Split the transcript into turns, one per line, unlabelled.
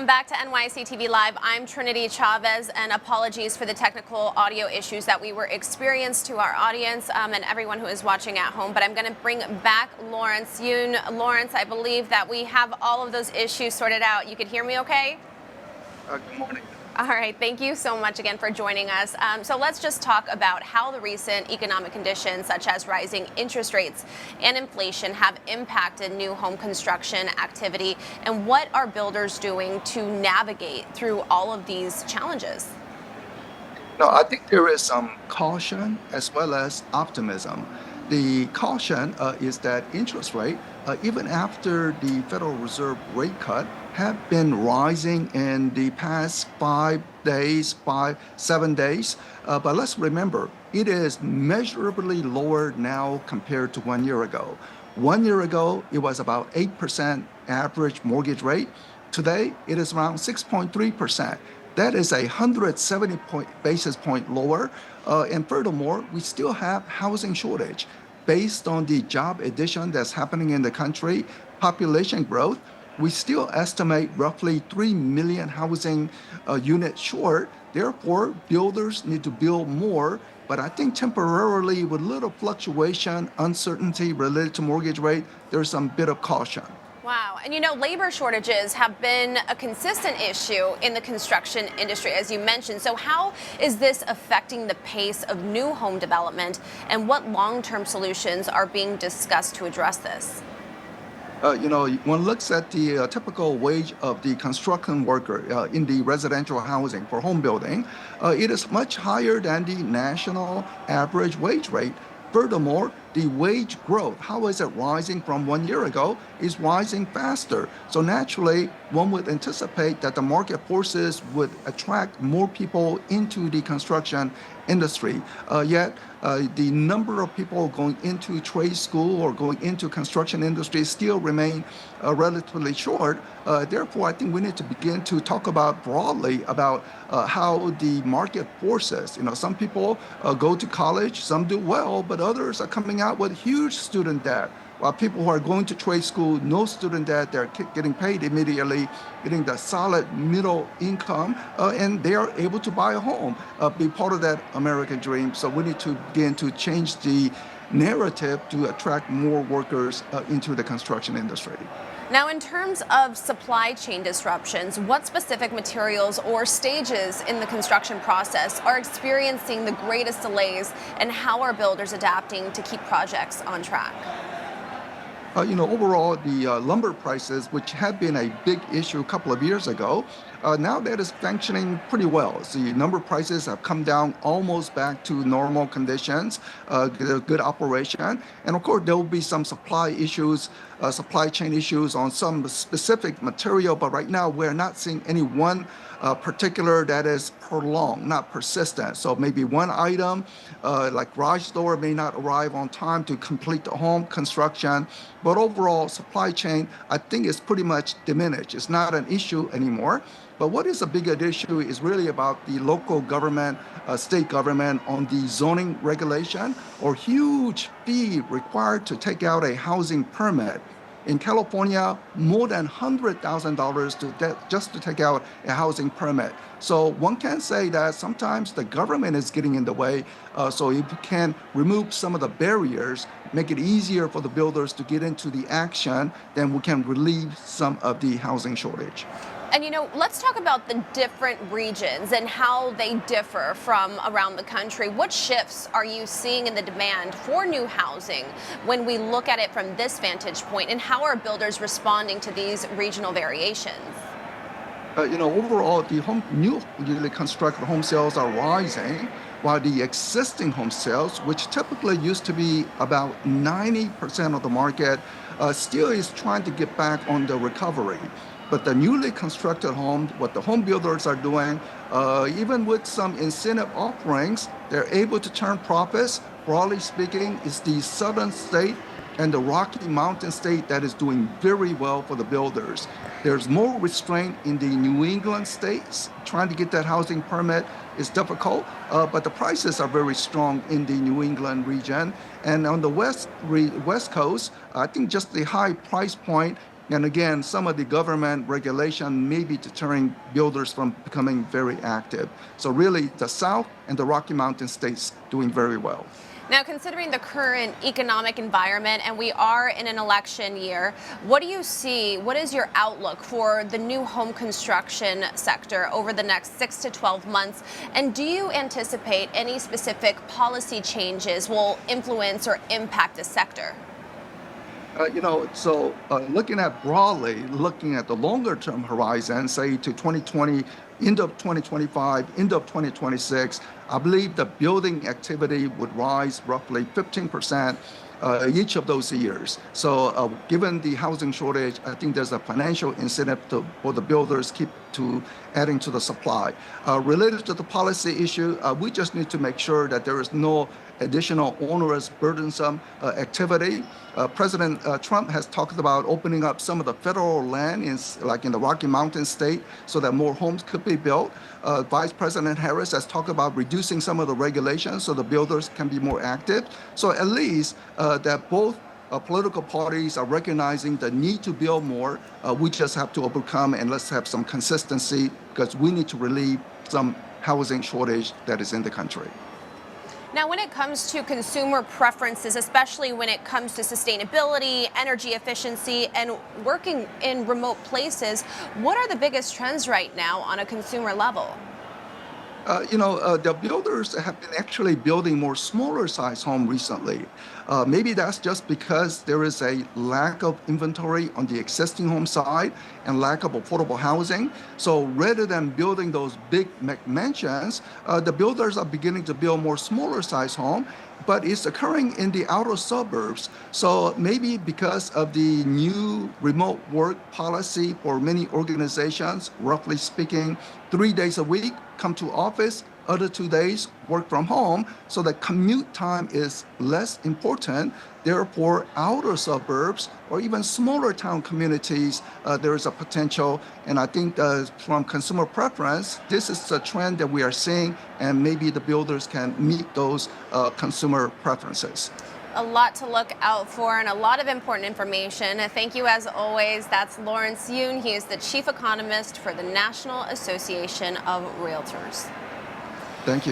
Welcome back to NYSE TV Live. I'm Trinity Chavez, and apologies for the technical audio issues that we were experienced to our audience and everyone who is watching at home. But I'm going to bring back Lawrence Yoon. Lawrence, I believe that we have all of those issues sorted out. You can hear me okay?
Good morning.
All right, thank you so much again for joining us. So let's just talk about how the recent economic conditions, such as rising interest rates and inflation, have impacted new home construction activity, and what are builders doing to navigate through all of these challenges?
No, I think there is some caution as well as optimism. The caution is that interest rate, even after the Federal Reserve rate cut, have been rising in the past 7 days. But let's remember, it is measurably lower now compared to 1 year ago. 1 year ago, it was about 8% average mortgage rate. Today, it is around 6.3%. That is 170 basis point lower. And furthermore, we still have housing shortage. Based on the job addition that's happening in the country, population growth, we still estimate roughly 3 million housing units short. Therefore, builders need to build more. But I think temporarily, with little fluctuation, uncertainty related to mortgage rate, there's some bit of caution.
Wow. And labor shortages have been a consistent issue in the construction industry, as you mentioned. So how is this affecting the pace of new home development, and what long-term solutions are being discussed to address this?
One looks at the typical wage of the construction worker in the residential housing for home building. It is much higher than the national average wage rate. Furthermore, the wage growth, how is it rising from 1 year ago, is rising faster. So naturally, one would anticipate that the market forces would attract more people into the construction industry. Yet, the number of people going into trade school or going into construction industry still remain relatively short. Therefore, I think we need to begin to talk about broadly about how the market forces. Some people go to college, some do well, but others are coming out with huge student debt. While people who are going to trade school, no student debt, they're getting paid immediately, getting the solid middle income, and they are able to buy a home, be part of that American dream. So we need to begin to change the narrative to attract more workers into the construction industry.
Now, in terms of supply chain disruptions, what specific materials or stages in the construction process are experiencing the greatest delays, and how are builders adapting to keep projects on track?
Overall, the lumber prices, which had been a big issue a couple of years ago, now that is functioning pretty well. So the lumber prices have come down almost back to normal conditions, good operation. And of course, there will be some supply chain issues on some specific material, but right now we're not seeing any one particular that is prolonged, not persistent. So maybe one item like garage door may not arrive on time to complete the home construction, but overall supply chain, I think, is pretty much diminished. It's not an issue anymore. But what is a bigger issue is really about the local government, state government on the zoning regulation or huge fee required to take out a housing permit. In California, more than $100,000 just to take out a housing permit. So one can say that sometimes the government is getting in the way. So if we can remove some of the barriers, make it easier for the builders to get into the action, then we can relieve some of the housing shortage.
And let's talk about the different regions and how they differ from around the country. What shifts are you seeing in the demand for new housing when we look at it from this vantage point, and how are builders responding to these regional variations?
Overall, the newly constructed home sales are rising, while the existing home sales, which typically used to be about 90% of the market, still is trying to get back on the recovery. But the newly constructed homes, what the home builders are doing, even with some incentive offerings, they're able to turn profits. Broadly speaking, it's the southern state and the Rocky Mountain state that is doing very well for the builders. There's more restraint in the New England states. Trying to get that housing permit is difficult, but the prices are very strong in the New England region. And on the West Coast, I think just the high price point And again, some of the government regulation may be deterring builders from becoming very active. So really, the South and the Rocky Mountain states doing very well.
Now, considering the current economic environment, and we are in an election year, what do you see? What is your outlook for the new home construction sector over the next 6 to 12 months? And do you anticipate any specific policy changes will influence or impact the sector?
Looking at broadly, looking at the longer term horizon, say to 2020, end of 2025, end of 2026, I believe the building activity would rise roughly 15% each of those years. So given the housing shortage, I think there's a financial incentive for the builders keep to adding to the supply. Related to the policy issue, we just need to make sure that there is no additional onerous, burdensome activity. President Trump has talked about opening up some of the federal land like in the Rocky Mountain state so that more homes could be built. Vice President Harris has talked about reducing some of the regulations so the builders can be more active. So at least that both political parties are recognizing the need to build more. We just have to overcome and let's have some consistency because we need to relieve some housing shortage that is in the country.
Now, when it comes to consumer preferences, especially when it comes to sustainability, energy efficiency, and working in remote places, what are the biggest trends right now on a consumer level?
The builders have been actually building more smaller size home recently. Maybe that's just because there is a lack of inventory on the existing home side and lack of affordable housing. So rather than building those big mansions, the builders are beginning to build more smaller size home, but it's occurring in the outer suburbs. So maybe because of the new remote work policy for many organizations, roughly speaking, 3 days a week, come to office, other 2 days work from home, so the commute time is less important. Therefore, outer suburbs or even smaller town communities, there is a potential. And I think from consumer preference, this is a trend that we are seeing, and maybe the builders can meet those consumer preferences.
A lot to look out for and a lot of important information. Thank you as always. That's Lawrence Yoon. He is the Chief Economist for the National Association of Realtors.
Thank you.